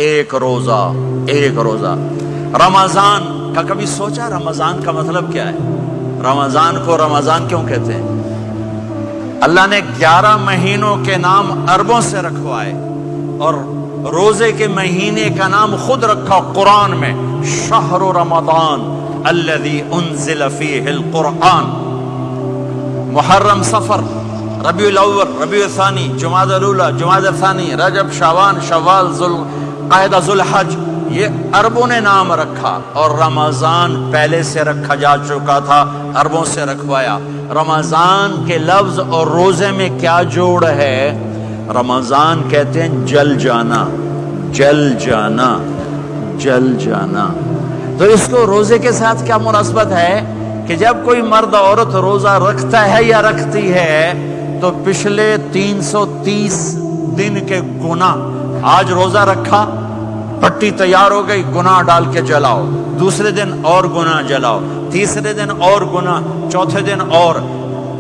ایک روزہ رمضان کا کبھی سوچا رمضان کا مطلب کیا ہے؟ رمضان کو رمضان کیوں کہتے ہیں؟ اللہ نے 11 مہینوں کے نام عربوں سے رکھوائے اور روزے کے مہینے کا نام خود رکھا قرآن میں، شہر رمضان الذی انزل فیہ القرآن۔ محرم، صفر، ربیع الاول، ربیع الثانی، جمادی الاولی، جمادی الثانی، رجب، شعبان، شوال، ذوالقعدہ، ذوالحج، یہ عربوں نے نام رکھا اور رمضان پہلے سے رکھا جا چکا تھا، عربوں سے رکھوایا۔ رمضان کے لفظ اور روزے میں کیا جوڑ ہے؟ رمضان کہتے ہیں جل جانا، جل جانا، جل جانا۔ تو اس کو روزے کے ساتھ کیا مناسبت ہے کہ جب کوئی مرد عورت روزہ رکھتا ہے یا رکھتی ہے تو پچھلے 330 دن کے گناہ، آج روزہ رکھا، پٹی تیار ہو گئی، گناہ ڈال کے جلاؤ، دوسرے دن اور گناہ جلاؤ، تیسرے دن اور گناہ، چوتھے دن اور،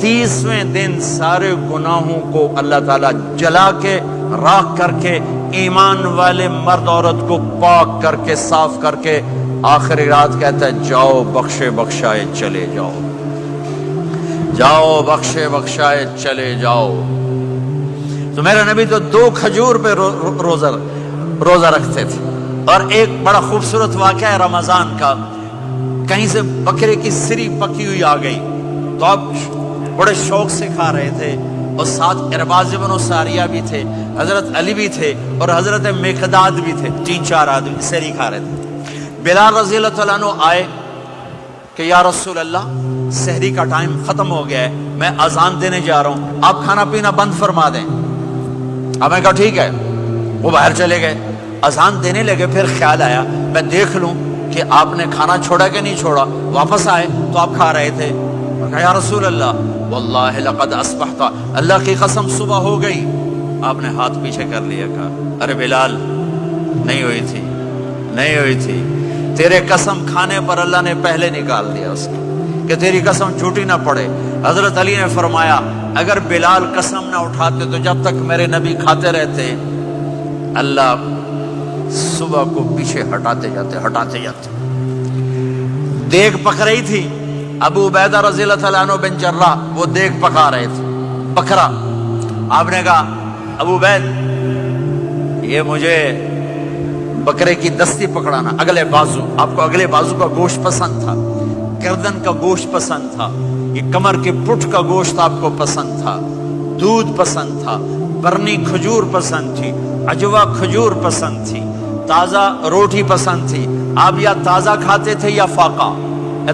30ویں دن سارے گناہوں کو اللہ تعالیٰ جلا کے، راکھ کر کے، ایمان والے مرد عورت کو پاک کر کے، صاف کر کے، آخری رات کہتا ہے جاؤ بخشے بخشائے چلے جاؤ، جاؤ بخشے بخشائے چلے جاؤ۔ تو میرا نبی تو 2 کھجور پہ روزہ رکھتے تھے۔ اور ایک بڑا خوبصورت واقعہ ہے رمضان کا، کہیں سے بکرے کی سری پکی ہوئی آ گئی تو اب بڑے شوق سے کھا رہے تھے، اور ساتھ ارباز بن ساریہ بھی تھے، حضرت علی بھی تھے اور حضرت مقداد بھی تھے، 3-4 آدمی سری کھا رہے تھے۔ بلال رضی اللہ عنہ آئے کہ یا رسول اللہ سحری کا ٹائم ختم ہو گیا ہے، میں اذان دینے جا رہا ہوں، آپ کھانا پینا بند فرما دیں۔ اب میں کہا ٹھیک ہے، وہ باہر چلے گئے، اذان دینے لگے، پھر خیال آیا میں دیکھ لوں کہ آپ نے کھانا چھوڑا کہ نہیں چھوڑا، واپس آئے تو آپ کھا رہے تھے۔ میں کہا یا رسول اللہ واللہ لقد اصبحت، اللہ کی قسم صبح ہو گئی۔ آپ نے ہاتھ پیچھے کر لیا، کہا ارے بلال نہیں ہوئی تھی، نہیں ہوئی تھی، تیرے قسم کھانے پر اللہ نے پہلے نکال دیا اس کو کہ تیری قسم جھوٹی نہ پڑے۔ حضرت علی نے فرمایا اگر بلال قسم نہ اٹھاتے تو جب تک میرے نبی کھاتے رہتے اللہ صبح کو پیچھے ہٹاتے جاتے۔ دیگ پک رہی تھی، ابو عبیدہ رضی اللہ تعالیٰ عنہ بن جراح وہ دیگ پکا رہے تھے، بکرا۔ آپ نے کہا ابو عبید یہ مجھے بکرے کی دستی پکڑانا، اگلے بازو، آپ کو اگلے بازو کا گوشت پسند تھا، گردن کا گوشت پسند تھا، یہ کمر کے پٹھ کا گوشت آپ کو پسند تھا، دودھ پسند تھا، برنی کھجور پسند تھی، عجوا کھجور پسند تھی، تازہ روٹی پسند تھی۔ آپ یا تازہ کھاتے تھے یا فاقہ،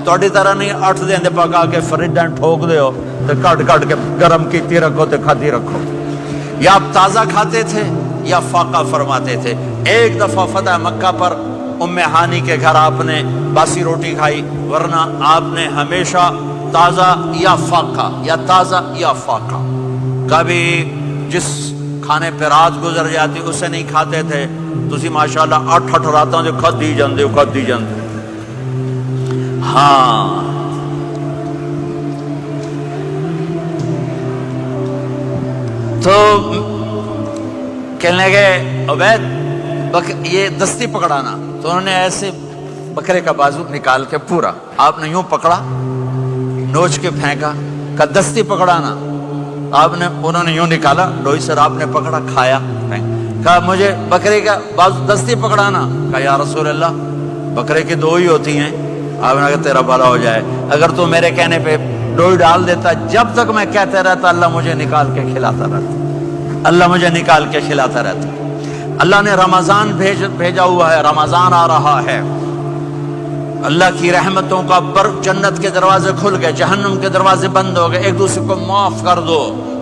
توڑی طرح نہیں 8 دن پکا کے فریڈاں ٹھوک دے ہو تو کٹ کے گرم کیتی رکھو تو کھاتی رکھو، یا آپ تازہ کھاتے تھے یا فاقہ فرماتے تھے۔ ایک دفعہ فتح مکہ پر ام ہانی کے گھر آپ نے باسی روٹی کھائی، ورنہ آپ نے ہمیشہ تازہ یا فاقہ، یا تازہ یا فاقہ، کبھی جس کھانے پہ رات گزر جاتی اسے نہیں کھاتے تھے۔ تسی ماشاءاللہ 8 راتاں جو کھدی جاندے۔ ہاں تو کہنے لگے عبید یہ دستی پکڑانا، تو انہوں نے ایسے بکرے کا بازو نکال کے پورا آپ نے یوں پکڑا، نوچ کے پھینکا، کہا دستی پکڑانا، انہوں نے یوں نکالا لوئی سر، آپ نے پکڑا، کھایا، کہا مجھے بکرے کا بازو دستی پکڑانا، کہا یا رسول اللہ بکرے کی 2 ہی ہوتی ہیں۔ آپ نے کہا تیرا بھلا ہو جائے، اگر تو میرے کہنے پہ ڈوئی ڈال دیتا، جب تک میں کہتے رہتا اللہ مجھے نکال کے کھلاتا رہتا، اللہ مجھے نکال کے کھلاتا رہتا۔ اللہ نے رمضان بھیجا ہوا ہے، رمضان آ رہا ہے، اللہ کی رحمتوں کا جنت کے دروازے کھل گئے، جہنم کے دروازے بند ہو گئے، ایک دوسرے کو معاف کر دو،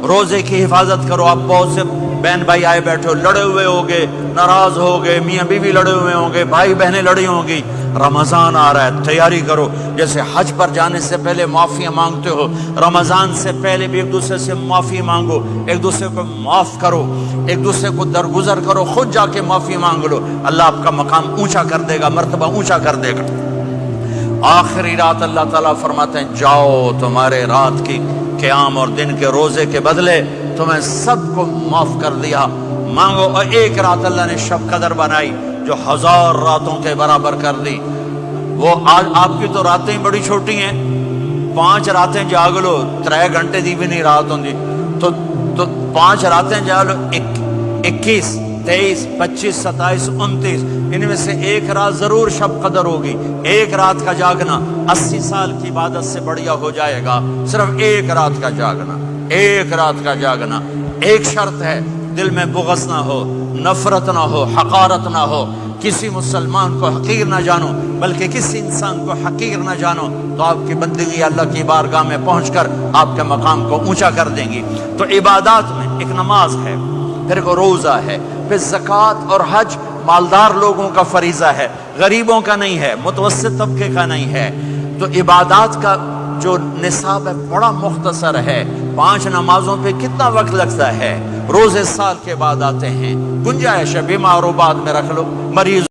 روزے کی حفاظت کرو۔ آپ بہت سے بہن بھائی آئے بیٹھے ہو، لڑے ہوئے ہوگے، ناراض ہوگے، میاں بیوی لڑے ہوئے ہوں گے، بھائی بہنیں لڑی ہوں گی۔ رمضان آ رہا ہے، تیاری کرو، جیسے حج پر جانے سے پہلے معافیاں مانگتے ہو، رمضان سے پہلے بھی ایک دوسرے سے معافی مانگو، ایک دوسرے کو معاف کرو، ایک دوسرے کو درگزر کرو، خود جا کے معافی مانگ لو، اللہ آپ کا مقام اونچا کر دے گا، مرتبہ اونچا کر دے گا۔ آخری رات اللہ تعالیٰ فرماتے ہیں جاؤ تمہارے رات کی قیام اور دن کے روزے کے بدلے تمہیں سب کو معاف کر دیا، مانگو۔ اور ایک رات اللہ نے شب قدر بنائی، جو 1000 راتوں کے برابر کر دی. وہ آج آپ کی تو راتیں بڑی چھوٹی ہیں, 5 راتیں جاگ لو 3 گھنٹے دی بھی نہیں رات ہوندی, تو 5 راتیں جاگ لو 21 23 25 27 29, ان میں سے ایک رات ضرور شب قدر ہوگی. ایک رات کا جاگنا 80 سال کی عبادت سے بڑھیا ہو جائے گا. صرف ایک رات کا جاگنا, ایک رات کا جاگنا. ایک شرط ہے, دل میں بغض نہ ہو, نفرت نہ ہو, حقارت نہ ہو, کسی مسلمان کو حقیر نہ جانو, بلکہ کسی انسان کو حقیر نہ جانو, تو آپ کی بندگی اللہ کی بارگاہ میں پہنچ کر آپ کے مقام کو اونچا کر دیں گی. تو عبادات میں ایک نماز ہے, پھر ایک روزہ ہے, پھر زکوٰۃ اور حج مالدار لوگوں کا فریضہ ہے, غریبوں کا نہیں ہے, متوسط طبقے کا نہیں ہے. تو عبادات کا جو نصاب ہے بڑا مختصر ہے. 5 نمازوں پہ کتنا وقت لگتا ہے؟ روزے سال کے بعد آتے ہیں. گنجائش ہے, بیمار و بعد میں رکھ لو, مریض